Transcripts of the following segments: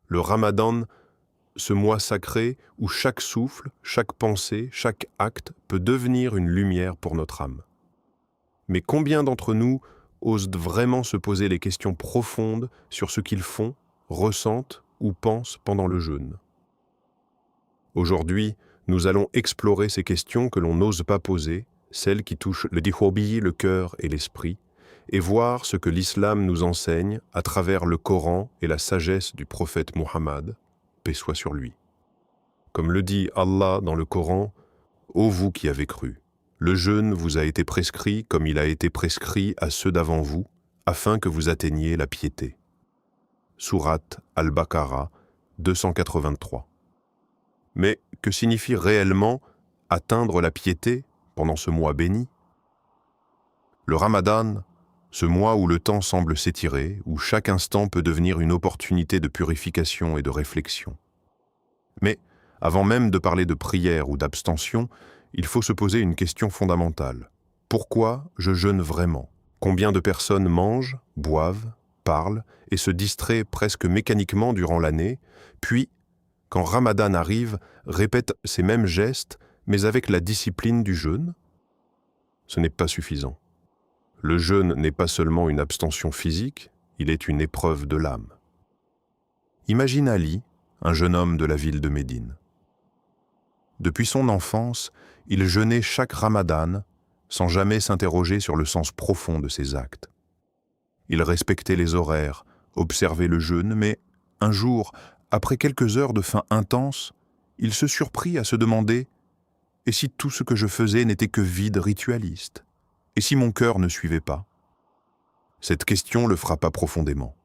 Le Ramadan, ce mois sacré où chaque souffle, chaque pensée, chaque acte peut devenir une lumière pour notre âme. Mais combien d'entre nous osent vraiment se poser les questions profondes sur ce qu'ils font, ressentent ou pensent pendant le jeûne? Aujourd'hui, nous allons explorer ces questions que l'on n'ose pas poser, celles qui touchent le dihobi, le cœur et l'esprit, et voir ce que l'islam nous enseigne à travers le Coran et la sagesse du prophète Muhammad, paix soit sur lui. Comme le dit Allah dans le Coran, « Ô vous qui avez cru, le jeûne vous a été prescrit comme il a été prescrit à ceux d'avant vous, afin que vous atteigniez la piété. » Sourate Al-Baqarah 283. Mais que signifie réellement atteindre la piété pendant ce mois béni? Le Ramadan, ce mois où le temps semble s'étirer, où chaque instant peut devenir une opportunité de purification et de réflexion. Mais avant même de parler de prière ou d'abstention, il faut se poser une question fondamentale. Pourquoi je jeûne vraiment? Combien de personnes mangent, boivent, parlent et se distraient presque mécaniquement durant l'année, puis, quand Ramadan arrive, répètent ces mêmes gestes, mais avec la discipline du jeûne? Ce n'est pas suffisant. Le jeûne n'est pas seulement une abstention physique, il est une épreuve de l'âme. Imagine Ali, un jeune homme de la ville de Médine. Depuis son enfance, il jeûnait chaque Ramadan sans jamais s'interroger sur le sens profond de ses actes. Il respectait les horaires, observait le jeûne, mais un jour, après quelques heures de faim intense, il se surprit à se demander « Et si tout ce que je faisais n'était que vide ritualiste? Et si mon cœur ne suivait pas ?» Cette question le frappa profondément.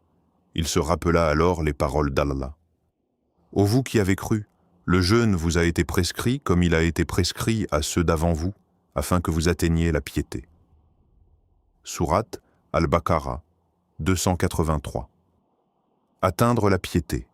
Il se rappela alors les paroles d'Allah. « Ô vous qui avez cru, le jeûne vous a été prescrit comme il a été prescrit à ceux d'avant vous, afin que vous atteigniez la piété. » Sourate Al-Baqarah 283. Atteindre la piété.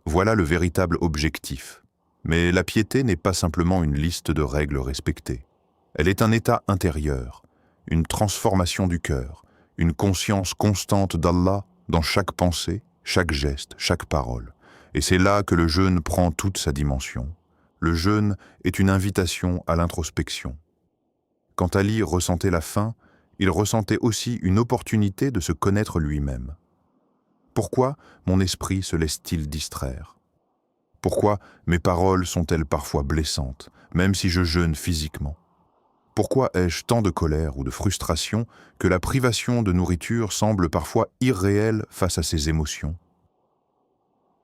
Voilà le véritable objectif. Mais la piété n'est pas simplement une liste de règles respectées. Elle est un état intérieur, une transformation du cœur, une conscience constante d'Allah dans chaque pensée, chaque geste, chaque parole. Et c'est là que le jeûne prend toute sa dimension. Le jeûne est une invitation à l'introspection. Quand Ali ressentait la faim, il ressentait aussi une opportunité de se connaître lui-même. Pourquoi mon esprit se laisse-t-il distraire? Pourquoi mes paroles sont-elles parfois blessantes, même si je jeûne physiquement? Pourquoi ai-je tant de colère ou de frustration que la privation de nourriture semble parfois irréelle face à ces émotions?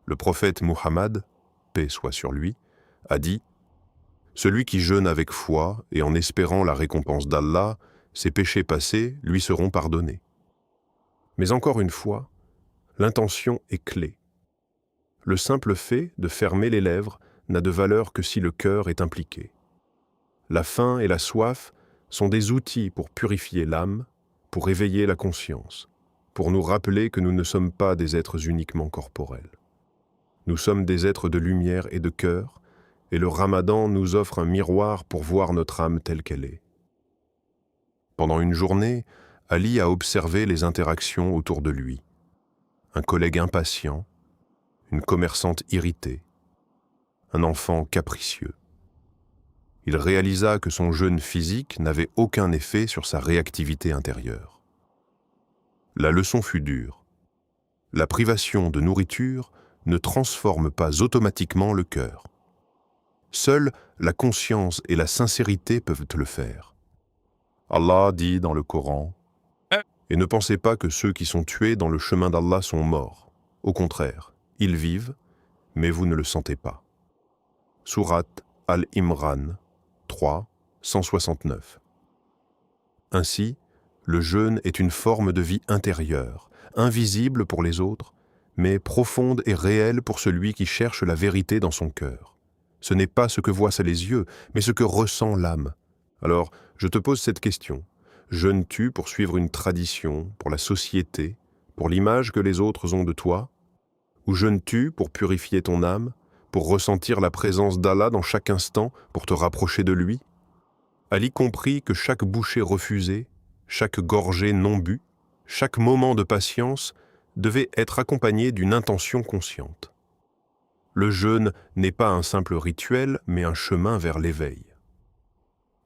Le prophète Muhammad, paix soit sur lui, a dit « Celui qui jeûne avec foi et en espérant la récompense d'Allah, ses péchés passés lui seront pardonnés. » Mais encore une fois, l'intention est clé. Le simple fait de fermer les lèvres n'a de valeur que si le cœur est impliqué. La faim et la soif sont des outils pour purifier l'âme, pour éveiller la conscience, pour nous rappeler que nous ne sommes pas des êtres uniquement corporels. Nous sommes des êtres de lumière et de cœur, et le Ramadan nous offre un miroir pour voir notre âme telle qu'elle est. Pendant une journée, Ali a observé les interactions autour de lui. Un collègue impatient, une commerçante irritée, un enfant capricieux. Il réalisa que son jeûne physique n'avait aucun effet sur sa réactivité intérieure. La leçon fut dure. La privation de nourriture ne transforme pas automatiquement le cœur. Seule la conscience et la sincérité peuvent le faire. Allah dit dans le Coran « Et ne pensez pas que ceux qui sont tués dans le chemin d'Allah sont morts. Au contraire, ils vivent, mais vous ne le sentez pas. » Sourate Al-Imran 3, 169. Ainsi, le jeûne est une forme de vie intérieure, invisible pour les autres, mais profonde et réelle pour celui qui cherche la vérité dans son cœur. Ce n'est pas ce que voient les yeux, mais ce que ressent l'âme. Alors, je te pose cette question. Jeûnes-tu pour suivre une tradition, pour la société, pour l'image que les autres ont de toi? Ou jeûnes-tu pour purifier ton âme, pour ressentir la présence d'Allah dans chaque instant, pour te rapprocher de lui? Ali comprit que chaque bouchée refusée, chaque gorgée non bue, chaque moment de patience devait être accompagné d'une intention consciente. Le jeûne n'est pas un simple rituel, mais un chemin vers l'éveil.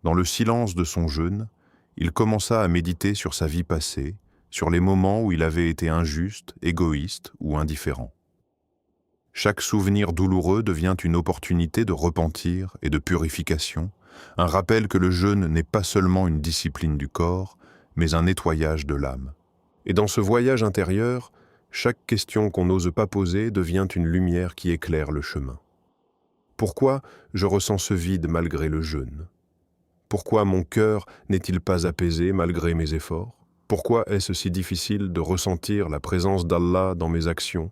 Dans le silence de son jeûne, il commença à méditer sur sa vie passée, sur les moments où il avait été injuste, égoïste ou indifférent. Chaque souvenir douloureux devient une opportunité de repentir et de purification, un rappel que le jeûne n'est pas seulement une discipline du corps, mais un nettoyage de l'âme. Et dans ce voyage intérieur, chaque question qu'on n'ose pas poser devient une lumière qui éclaire le chemin. Pourquoi je ressens ce vide malgré le jeûne? Pourquoi mon cœur n'est-il pas apaisé malgré mes efforts? Pourquoi est-ce si difficile de ressentir la présence d'Allah dans mes actions?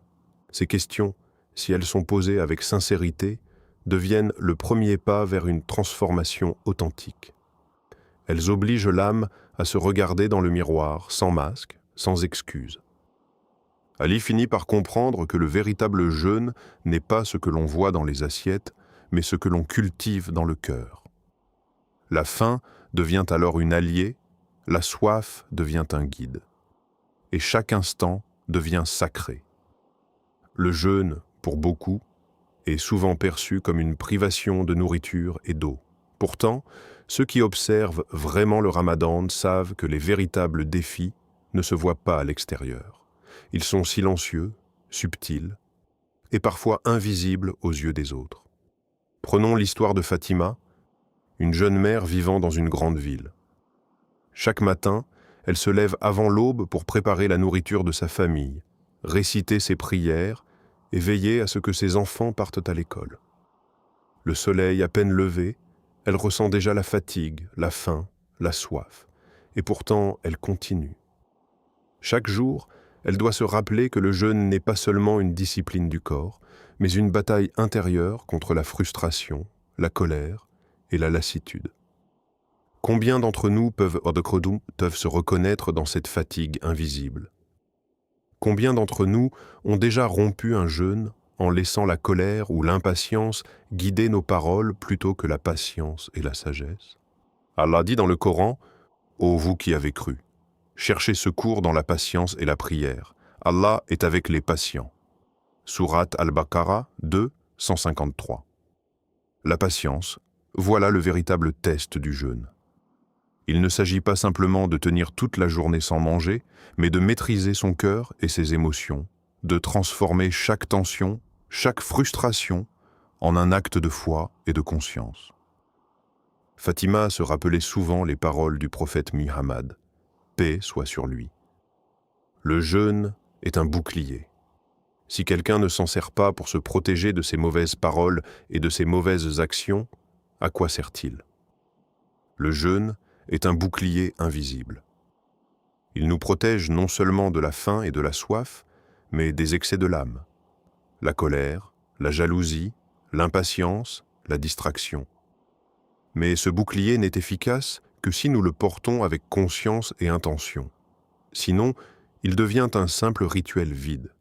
Ces questions, si elles sont posées avec sincérité, deviennent le premier pas vers une transformation authentique. Elles obligent l'âme à se regarder dans le miroir, sans masque, sans excuse. Ali finit par comprendre que le véritable jeûne n'est pas ce que l'on voit dans les assiettes, mais ce que l'on cultive dans le cœur. La faim devient alors une alliée, la soif devient un guide. Et chaque instant devient sacré. Le jeûne, pour beaucoup, est souvent perçu comme une privation de nourriture et d'eau. Pourtant, ceux qui observent vraiment le Ramadan savent que les véritables défis ne se voient pas à l'extérieur. Ils sont silencieux, subtils et parfois invisibles aux yeux des autres. Prenons l'histoire de Fatima, une jeune mère vivant dans une grande ville. Chaque matin, elle se lève avant l'aube pour préparer la nourriture de sa famille, réciter ses prières et veiller à ce que ses enfants partent à l'école. Le soleil à peine levé, elle ressent déjà la fatigue, la faim, la soif, et pourtant elle continue. Chaque jour, elle doit se rappeler que le jeûne n'est pas seulement une discipline du corps, mais une bataille intérieure contre la frustration, la colère et la lassitude. Combien d'entre nous peuvent se reconnaître dans cette fatigue invisible? Combien d'entre nous ont déjà rompu un jeûne en laissant la colère ou l'impatience guider nos paroles plutôt que la patience et la sagesse? Allah dit dans le Coran, « Ô vous qui avez cru, cherchez secours dans la patience et la prière. Allah est avec les patients. » Sourate Al-Baqarah 2, 153. La patience, voilà le véritable test du jeûne. Il ne s'agit pas simplement de tenir toute la journée sans manger, mais de maîtriser son cœur et ses émotions, de transformer chaque tension, chaque frustration en un acte de foi et de conscience. Fatima se rappelait souvent les paroles du prophète Muhammad, paix soit sur lui. Le jeûne est un bouclier. Si quelqu'un ne s'en sert pas pour se protéger de ses mauvaises paroles et de ses mauvaises actions, à quoi sert-il? Le jeûne est un bouclier invisible. Il nous protège non seulement de la faim et de la soif, mais des excès de l'âme, la colère, la jalousie, l'impatience, la distraction. Mais ce bouclier n'est efficace que si nous le portons avec conscience et intention. Sinon, il devient un simple rituel vide.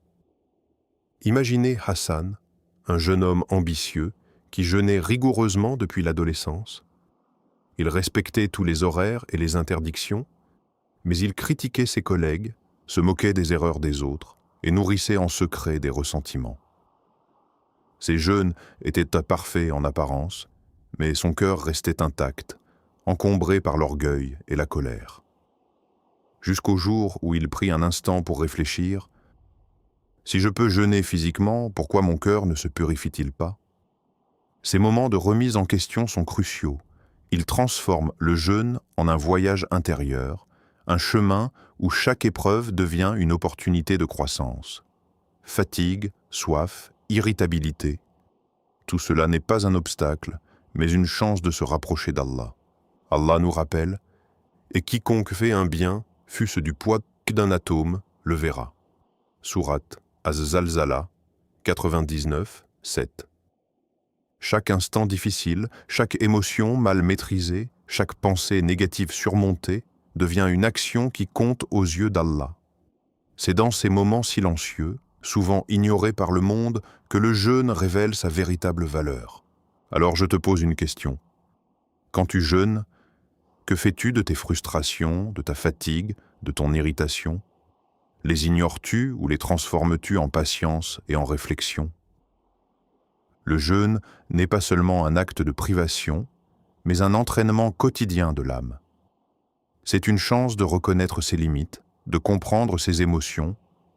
Imaginez Hassan, un jeune homme ambitieux qui jeûnait rigoureusement depuis l'adolescence. Il respectait tous les horaires et les interdictions, mais il critiquait ses collègues, se moquait des erreurs des autres et nourrissait en secret des ressentiments. Ses jeûnes étaient imparfaits en apparence, mais son cœur restait intact, encombré par l'orgueil et la colère. Jusqu'au jour où il prit un instant pour réfléchir. Si je peux jeûner physiquement, pourquoi mon cœur ne se purifie-t-il pas? Ces moments de remise en question sont cruciaux. Ils transforment le jeûne en un voyage intérieur, un chemin où chaque épreuve devient une opportunité de croissance. Fatigue, soif, irritabilité, tout cela n'est pas un obstacle, mais une chance de se rapprocher d'Allah. Allah nous rappelle, « Et quiconque fait un bien, fût-ce du poids d'un atome, le verra. » Sourate Az-Zalzala 99, 7. Chaque instant difficile, chaque émotion mal maîtrisée, chaque pensée négative surmontée devient une action qui compte aux yeux d'Allah. C'est dans ces moments silencieux, souvent ignorés par le monde, que le jeûne révèle sa véritable valeur. Alors je te pose une question. Quand tu jeûnes, que fais-tu de tes frustrations, de ta fatigue, de ton irritation? Les ignores-tu ou les transformes-tu en patience et en réflexion? Le jeûne n'est pas seulement un acte de privation, mais un entraînement quotidien de l'âme. C'est une chance de reconnaître ses limites, de comprendre ses émotions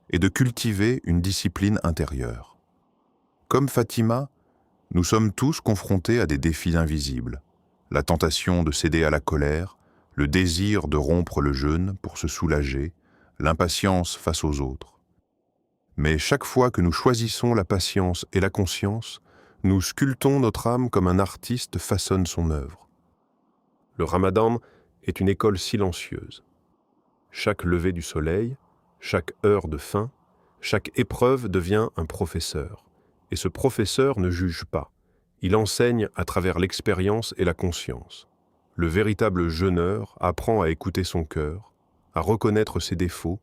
et de cultiver une discipline intérieure. Comme Fatima, nous sommes tous confrontés à des défis invisibles, la tentation de céder à la colère, le désir de rompre le jeûne pour se soulager, l'impatience face aux autres. Mais chaque fois que nous choisissons la patience et la conscience, nous sculptons notre âme comme un artiste façonne son œuvre. Le Ramadan est une école silencieuse. Chaque lever du soleil, chaque heure de faim, chaque épreuve devient un professeur. Et ce professeur ne juge pas. Il enseigne à travers l'expérience et la conscience. Le véritable jeûneur apprend à écouter son cœur, à reconnaître ses défauts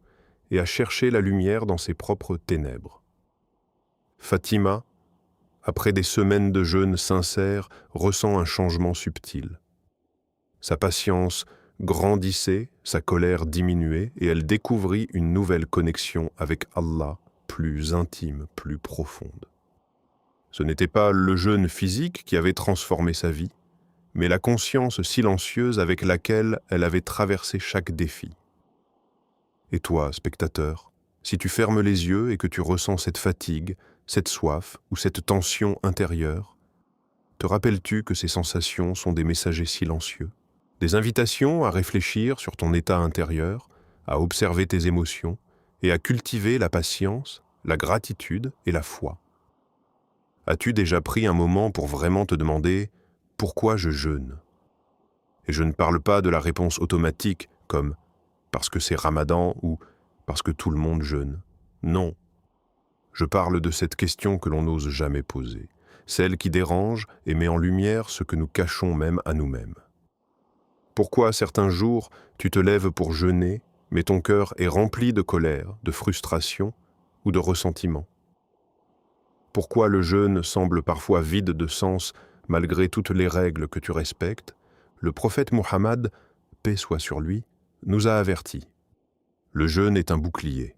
et à chercher la lumière dans ses propres ténèbres. Fatima, après des semaines de jeûne sincère, ressent un changement subtil. Sa patience grandissait, sa colère diminuait et elle découvrit une nouvelle connexion avec Allah, plus intime, plus profonde. Ce n'était pas le jeûne physique qui avait transformé sa vie, mais la conscience silencieuse avec laquelle elle avait traversé chaque défi. Et toi, spectateur, si tu fermes les yeux et que tu ressens cette fatigue, cette soif ou cette tension intérieure, te rappelles-tu que ces sensations sont des messagers silencieux, des invitations à réfléchir sur ton état intérieur, à observer tes émotions et à cultiver la patience, la gratitude et la foi? As-tu déjà pris un moment pour vraiment te demander « Pourquoi je jeûne ?» Et je ne parle pas de la réponse automatique comme « Parce que c'est Ramadan » ou « Parce que tout le monde jeûne ». Non. Je parle de cette question que l'on n'ose jamais poser, celle qui dérange et met en lumière ce que nous cachons même à nous-mêmes. Pourquoi certains jours tu te lèves pour jeûner, mais ton cœur est rempli de colère, de frustration ou de ressentiment? Pourquoi le jeûne semble parfois vide de sens malgré toutes les règles que tu respectes? Le prophète Muhammad, paix soit sur lui, nous a avertis. Le jeûne est un bouclier.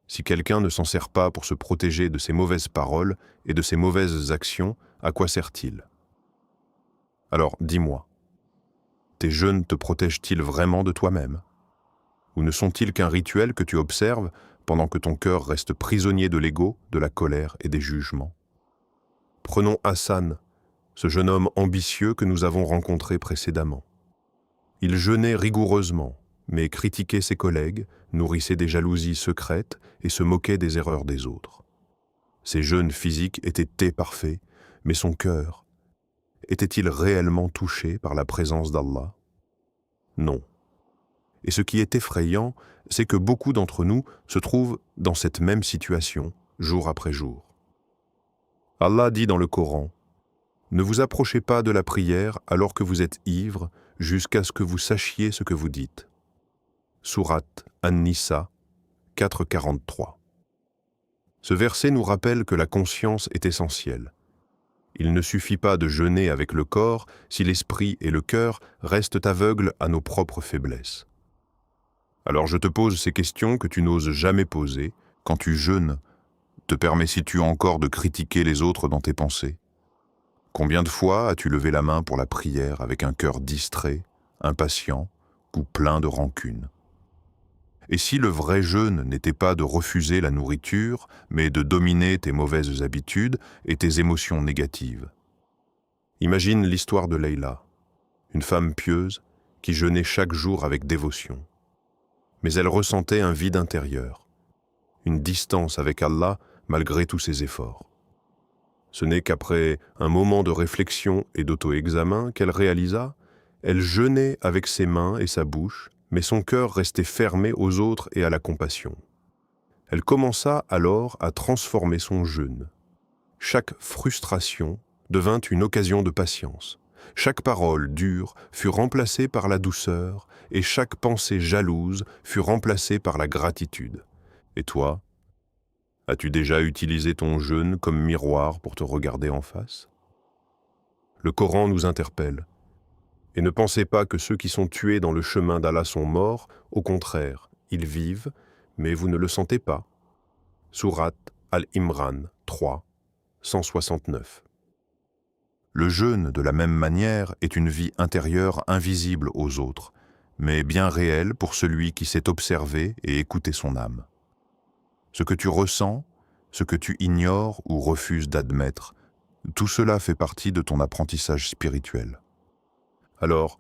Si quelqu'un ne s'en sert pas pour se protéger de ses mauvaises paroles et de ses mauvaises actions, à quoi sert-il? Alors, dis-moi, tes jeûnes te protègent-ils vraiment de toi-même? Ou ne sont-ils qu'un rituel que tu observes pendant que ton cœur reste prisonnier de l'ego, de la colère et des jugements? Prenons Hassan, ce jeune homme ambitieux que nous avons rencontré précédemment. Il jeûnait rigoureusement, mais critiquait ses collègues, nourrissait des jalousies secrètes et se moquait des erreurs des autres. Ses jeûnes physiques étaient parfaits, mais son cœur, était-il réellement touché par la présence d'Allah? Non. Et ce qui est effrayant, c'est que beaucoup d'entre nous se trouvent dans cette même situation, jour après jour. Allah dit dans le Coran, « Ne vous approchez pas de la prière alors que vous êtes ivre, jusqu'à ce que vous sachiez ce que vous dites. » Sourate An-Nisa 4,43. Ce verset nous rappelle que la conscience est essentielle. Il ne suffit pas de jeûner avec le corps si l'esprit et le cœur restent aveugles à nos propres faiblesses. Alors je te pose ces questions que tu n'oses jamais poser. Quand tu jeûnes, te permets-tu encore de critiquer les autres dans tes pensées? Combien de fois as-tu levé la main pour la prière avec un cœur distrait, impatient ou plein de rancune? Et si le vrai jeûne n'était pas de refuser la nourriture, mais de dominer tes mauvaises habitudes et tes émotions négatives? Imagine l'histoire de Leïla, une femme pieuse qui jeûnait chaque jour avec dévotion. Mais elle ressentait un vide intérieur, une distance avec Allah malgré tous ses efforts. Ce n'est qu'après un moment de réflexion et d'auto-examen qu'elle réalisa, elle jeûnait avec ses mains et sa bouche, mais son cœur restait fermé aux autres et à la compassion. Elle commença alors à transformer son jeûne. Chaque frustration devint une occasion de patience. Chaque parole dure fut remplacée par la douceur et chaque pensée jalouse fut remplacée par la gratitude. Et toi, as-tu déjà utilisé ton jeûne comme miroir pour te regarder en face? Le Coran nous interpelle. Et ne pensez pas que ceux qui sont tués dans le chemin d'Allah sont morts, au contraire, ils vivent, mais vous ne le sentez pas. Sourate Al-Imran 3, 169. Le jeûne, de la même manière, est une vie intérieure invisible aux autres, mais bien réelle pour celui qui sait observer et écouter son âme. Ce que tu ressens, ce que tu ignores ou refuses d'admettre, tout cela fait partie de ton apprentissage spirituel. Alors,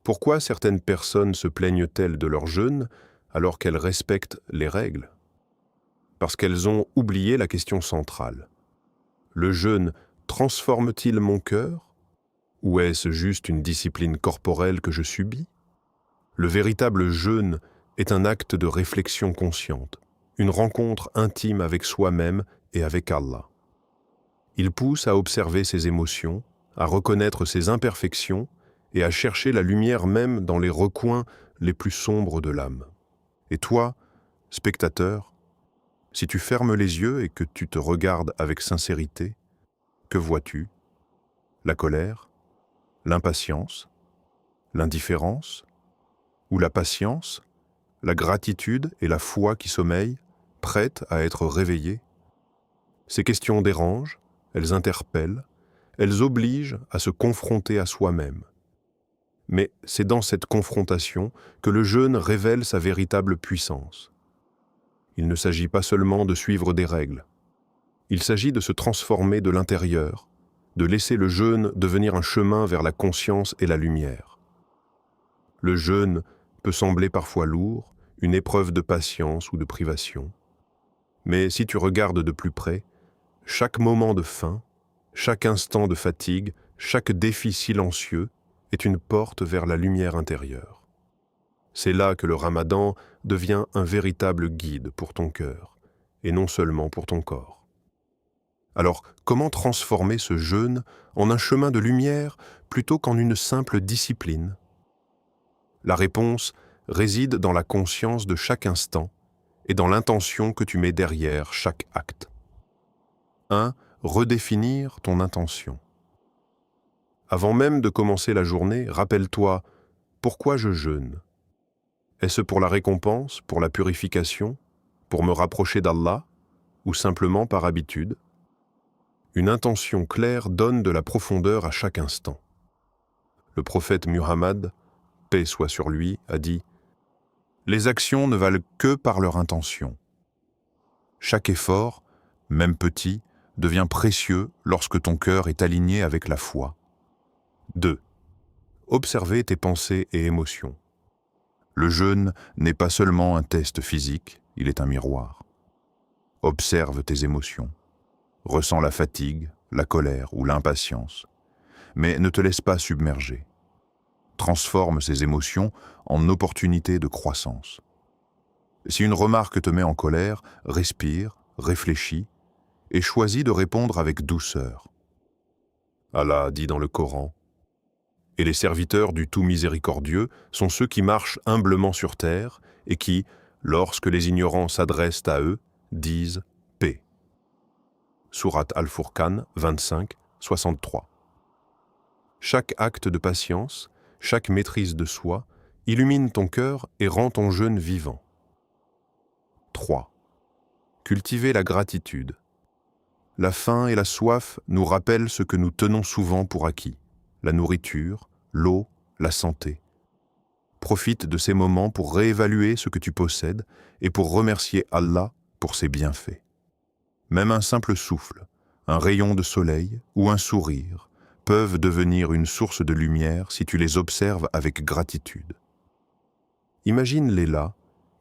pourquoi certaines personnes se plaignent-elles de leur jeûne alors qu'elles respectent les règles? Parce qu'elles ont oublié la question centrale. Le jeûne transforme-t-il mon cœur? Ou est-ce juste une discipline corporelle que je subis? Le véritable jeûne est un acte de réflexion consciente, une rencontre intime avec soi-même et avec Allah. Il pousse à observer ses émotions, à reconnaître ses imperfections et à chercher la lumière même dans les recoins les plus sombres de l'âme. Et toi, spectateur, si tu fermes les yeux et que tu te regardes avec sincérité, que vois-tu? La colère? L'impatience? L'indifférence? Ou la patience? La gratitude et la foi qui sommeillent, prêtes à être réveillées? Ces questions dérangent, elles interpellent, elles obligent à se confronter à soi-même. Mais c'est dans cette confrontation que le jeûne révèle sa véritable puissance. Il ne s'agit pas seulement de suivre des règles. Il s'agit de se transformer de l'intérieur, de laisser le jeûne devenir un chemin vers la conscience et la lumière. Le jeûne peut sembler parfois lourd, une épreuve de patience ou de privation. Mais si tu regardes de plus près, chaque moment de faim, chaque instant de fatigue, chaque défi silencieux est une porte vers la lumière intérieure. C'est là que le Ramadan devient un véritable guide pour ton cœur, et non seulement pour ton corps. Alors, comment transformer ce jeûne en un chemin de lumière plutôt qu'en une simple discipline? La réponse réside dans la conscience de chaque instant et dans l'intention que tu mets derrière chaque acte. 1. Redéfinir ton intention. Avant même de commencer la journée, rappelle-toi « Pourquoi je jeûne ?» Est-ce pour la récompense, pour la purification, pour me rapprocher d'Allah, ou simplement par habitude? Une intention claire donne de la profondeur à chaque instant. Le prophète Muhammad, paix soit sur lui, a dit « Les actions ne valent que par leur intention. Chaque effort, même petit, devient précieux lorsque ton cœur est aligné avec la foi. » 2. Observer tes pensées et émotions. Le jeûne n'est pas seulement un test physique, il est un miroir. Observe tes émotions. Ressens la fatigue, la colère ou l'impatience, mais ne te laisse pas submerger. Transforme ces émotions en opportunités de croissance. Si une remarque te met en colère, respire, réfléchis et choisis de répondre avec douceur. Allah dit dans le Coran, « Et les serviteurs du Tout Miséricordieux sont ceux qui marchent humblement sur terre et qui, lorsque les ignorants s'adressent à eux, disent « paix ». Sourate Al-Furqan 25, 63. Chaque acte de patience, chaque maîtrise de soi, illumine ton cœur et rend ton jeûne vivant. 3. Cultiver la gratitude. La faim et la soif nous rappellent ce que nous tenons souvent pour acquis, la nourriture, l'eau, la santé. Profite de ces moments pour réévaluer ce que tu possèdes et pour remercier Allah pour ses bienfaits. Même un simple souffle, un rayon de soleil ou un sourire peuvent devenir une source de lumière si tu les observes avec gratitude. Imagine Léla,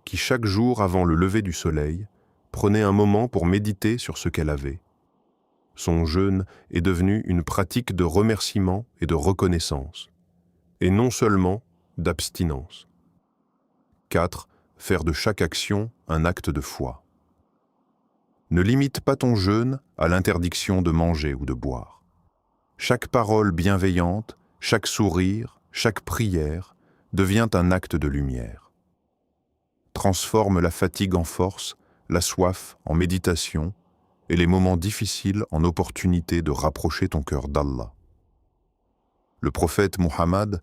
qui chaque jour avant le lever du soleil, prenait un moment pour méditer sur ce qu'elle avait. Son jeûne est devenu une pratique de remerciement et de reconnaissance, et non seulement d'abstinence. 4. Faire de chaque action un acte de foi. Ne limite pas ton jeûne à l'interdiction de manger ou de boire. Chaque parole bienveillante, chaque sourire, chaque prière devient un acte de lumière. Transforme la fatigue en force, la soif en méditation et les moments difficiles en opportunité de rapprocher ton cœur d'Allah. Le prophète Muhammad,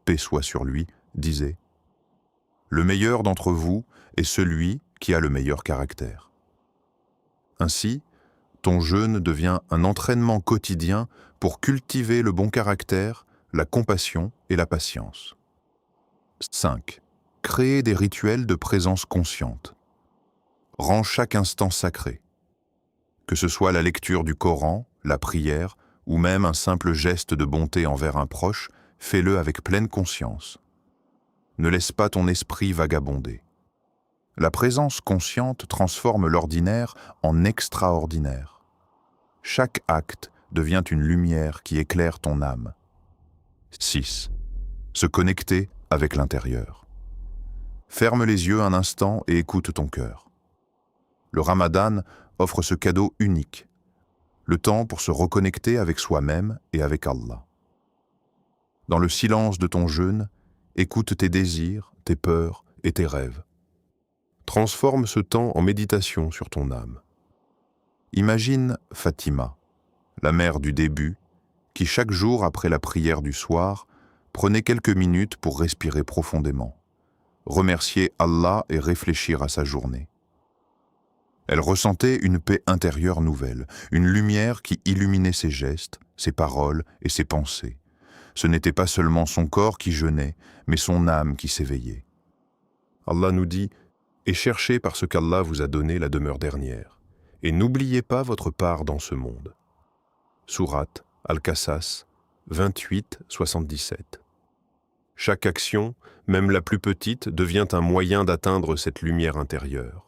paix soit sur lui, disait « Le meilleur d'entre vous est celui qui a le meilleur caractère. » Ainsi, ton jeûne devient un entraînement quotidien pour cultiver le bon caractère, la compassion et la patience. 5. Créer des rituels de présence consciente. Rends chaque instant sacré. Que ce soit la lecture du Coran, la prière, ou même un simple geste de bonté envers un proche, fais-le avec pleine conscience. Ne laisse pas ton esprit vagabonder. La présence consciente transforme l'ordinaire en extraordinaire. Chaque acte devient une lumière qui éclaire ton âme. 6. Se connecter avec l'intérieur. Ferme les yeux un instant et écoute ton cœur. Le Ramadan offre ce cadeau unique, le temps pour se reconnecter avec soi-même et avec Allah. Dans le silence de ton jeûne, écoute tes désirs, tes peurs et tes rêves. Transforme ce temps en méditation sur ton âme. Imagine Fatima, la mère du début, qui chaque jour après la prière du soir, prenait quelques minutes pour respirer profondément, remercier Allah et réfléchir à sa journée. Elle ressentait une paix intérieure nouvelle, une lumière qui illuminait ses gestes, ses paroles et ses pensées. Ce n'était pas seulement son corps qui jeûnait, mais son âme qui s'éveillait. Allah nous dit « Et cherchez par ce qu'Allah vous a donné la demeure dernière, et n'oubliez pas votre part dans ce monde. » Sourate Al-Qasas 28-77. Chaque action, même la plus petite, devient un moyen d'atteindre cette lumière intérieure.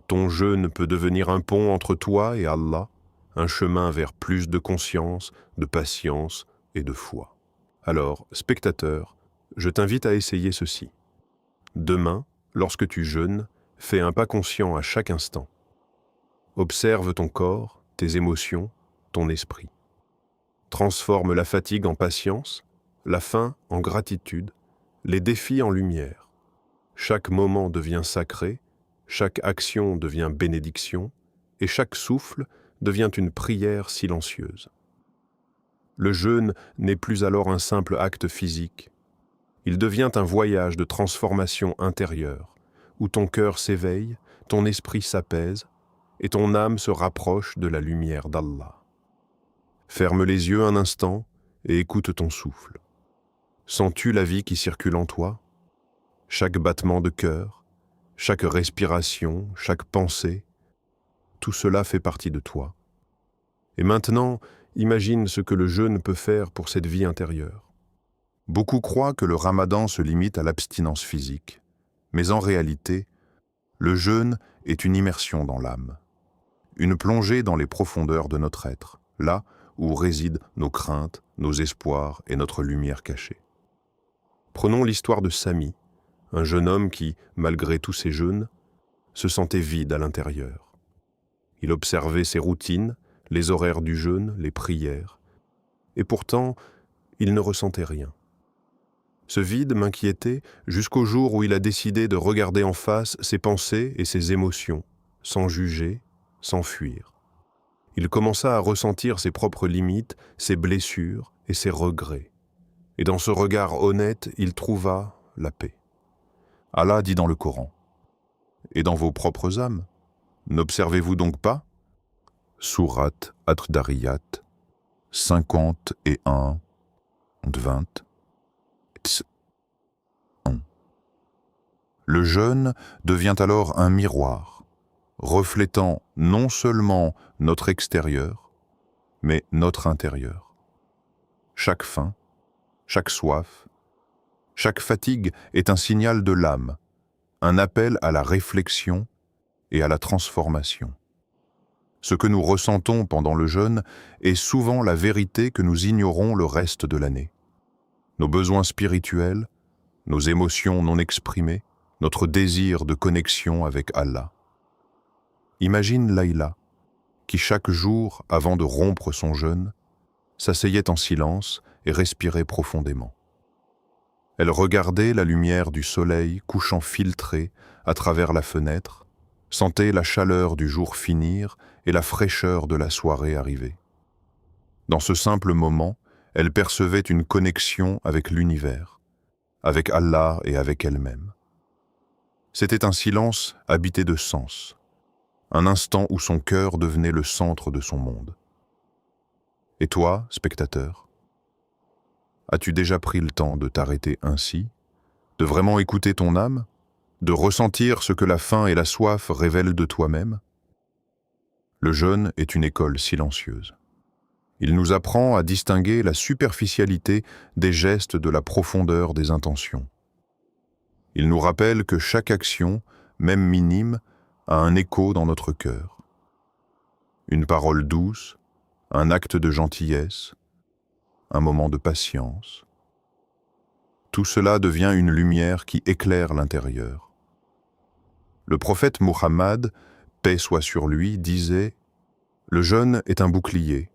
Ton jeûne peut devenir un pont entre toi et Allah, un chemin vers plus de conscience, de patience et de foi. Alors, spectateur, je t'invite à essayer ceci. Demain, lorsque tu jeûnes, fais un pas conscient à chaque instant. Observe ton corps, tes émotions, ton esprit. Transforme la fatigue en patience, la faim en gratitude, les défis en lumière. Chaque moment devient sacré, chaque action devient bénédiction, et chaque souffle devient une prière silencieuse. Le jeûne n'est plus alors un simple acte physique. Il devient un voyage de transformation intérieure, où ton cœur s'éveille, ton esprit s'apaise, et ton âme se rapproche de la lumière d'Allah. Ferme les yeux un instant et écoute ton souffle. Sens-tu la vie qui circule en toi? Chaque battement de cœur, chaque respiration, chaque pensée, tout cela fait partie de toi. Et maintenant, imagine ce que le jeûne peut faire pour cette vie intérieure. Beaucoup croient que le Ramadan se limite à l'abstinence physique, mais en réalité, le jeûne est une immersion dans l'âme, une plongée dans les profondeurs de notre être, là où résident nos craintes, nos espoirs et notre lumière cachée. Prenons l'histoire de Sami, un jeune homme qui, malgré tous ses jeûnes, se sentait vide à l'intérieur. Il observait ses routines, les horaires du jeûne, les prières, et pourtant, il ne ressentait rien. Ce vide m'inquiétait jusqu'au jour où il a décidé de regarder en face ses pensées et ses émotions, sans juger, sans fuir. Il commença à ressentir ses propres limites, ses blessures et ses regrets. Et dans ce regard honnête, il trouva la paix. Allah dit dans le Coran, « Et dans vos propres âmes, n'observez-vous donc pas ?» Sourate At-Dariyat 51, 20. Le jeûne devient alors un miroir, reflétant non seulement notre extérieur, mais notre intérieur. Chaque faim, chaque soif, chaque fatigue est un signal de l'âme, un appel à la réflexion et à la transformation. Ce que nous ressentons pendant le jeûne est souvent la vérité que nous ignorons le reste de l'année. Nos besoins spirituels, nos émotions non exprimées, notre désir de connexion avec Allah. Imagine Laïla, qui chaque jour, avant de rompre son jeûne, s'asseyait en silence et respirait profondément. Elle regardait la lumière du soleil couchant filtrée à travers la fenêtre, sentait la chaleur du jour finir et la fraîcheur de la soirée arriver. Dans ce simple moment, elle percevait une connexion avec l'univers, avec Allah et avec elle-même. C'était un silence habité de sens, un instant où son cœur devenait le centre de son monde. Et toi, spectateur, as-tu déjà pris le temps de t'arrêter ainsi, de vraiment écouter ton âme, de ressentir ce que la faim et la soif révèlent de toi-même? Le jeûne est une école silencieuse. Il nous apprend à distinguer la superficialité des gestes de la profondeur des intentions. Il nous rappelle que chaque action, même minime, a un écho dans notre cœur. Une parole douce, un acte de gentillesse, un moment de patience. Tout cela devient une lumière qui éclaire l'intérieur. Le prophète Muhammad, paix soit sur lui, disait « Le jeûne est un bouclier,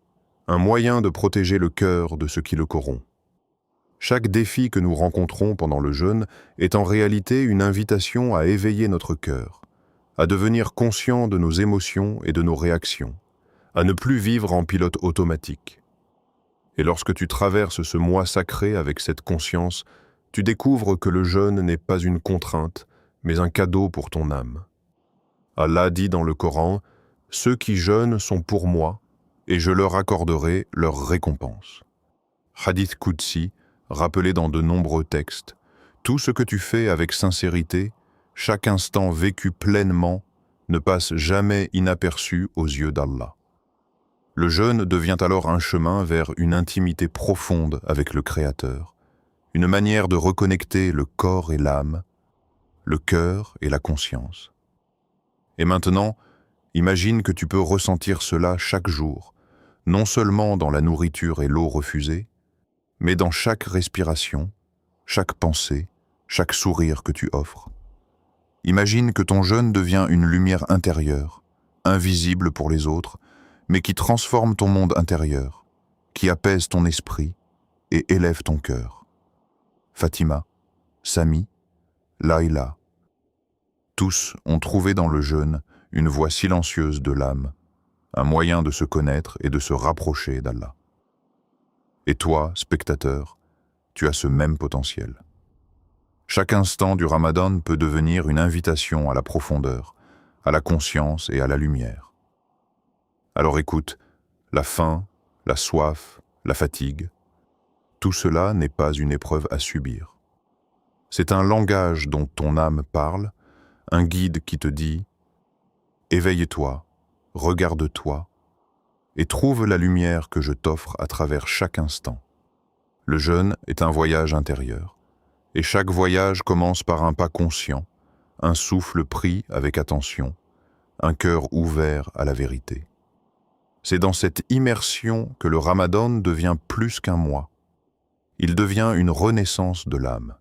un moyen de protéger le cœur de ce qui le corrompt. » Chaque défi que nous rencontrons pendant le jeûne est en réalité une invitation à éveiller notre cœur, à devenir conscient de nos émotions et de nos réactions, à ne plus vivre en pilote automatique. Et lorsque tu traverses ce mois sacré avec cette conscience, tu découvres que le jeûne n'est pas une contrainte, mais un cadeau pour ton âme. Allah dit dans le Coran, « Ceux qui jeûnent sont pour moi, et je leur accorderai leur récompense. » Hadith Qudsi, rappelé dans de nombreux textes, tout ce que tu fais avec sincérité, chaque instant vécu pleinement, ne passe jamais inaperçu aux yeux d'Allah. Le jeûne devient alors un chemin vers une intimité profonde avec le Créateur, une manière de reconnecter le corps et l'âme, le cœur et la conscience. Et maintenant, imagine que tu peux ressentir cela chaque jour, non seulement dans la nourriture et l'eau refusée, mais dans chaque respiration, chaque pensée, chaque sourire que tu offres. Imagine que ton jeûne devient une lumière intérieure, invisible pour les autres, mais qui transforme ton monde intérieur, qui apaise ton esprit et élève ton cœur. Fatima, Sami, Laïla, tous ont trouvé dans le jeûne une voie silencieuse de l'âme, un moyen de se connaître et de se rapprocher d'Allah. Et toi, spectateur, tu as ce même potentiel. Chaque instant du Ramadan peut devenir une invitation à la profondeur, à la conscience et à la lumière. Alors écoute, la faim, la soif, la fatigue, tout cela n'est pas une épreuve à subir. C'est un langage dont ton âme parle, un guide qui te dit « Éveille-toi, regarde-toi et trouve la lumière que je t'offre à travers chaque instant. » Le jeûne est un voyage intérieur, et chaque voyage commence par un pas conscient, un souffle pris avec attention, un cœur ouvert à la vérité. C'est dans cette immersion que le Ramadan devient plus qu'un mois. Il devient une renaissance de l'âme.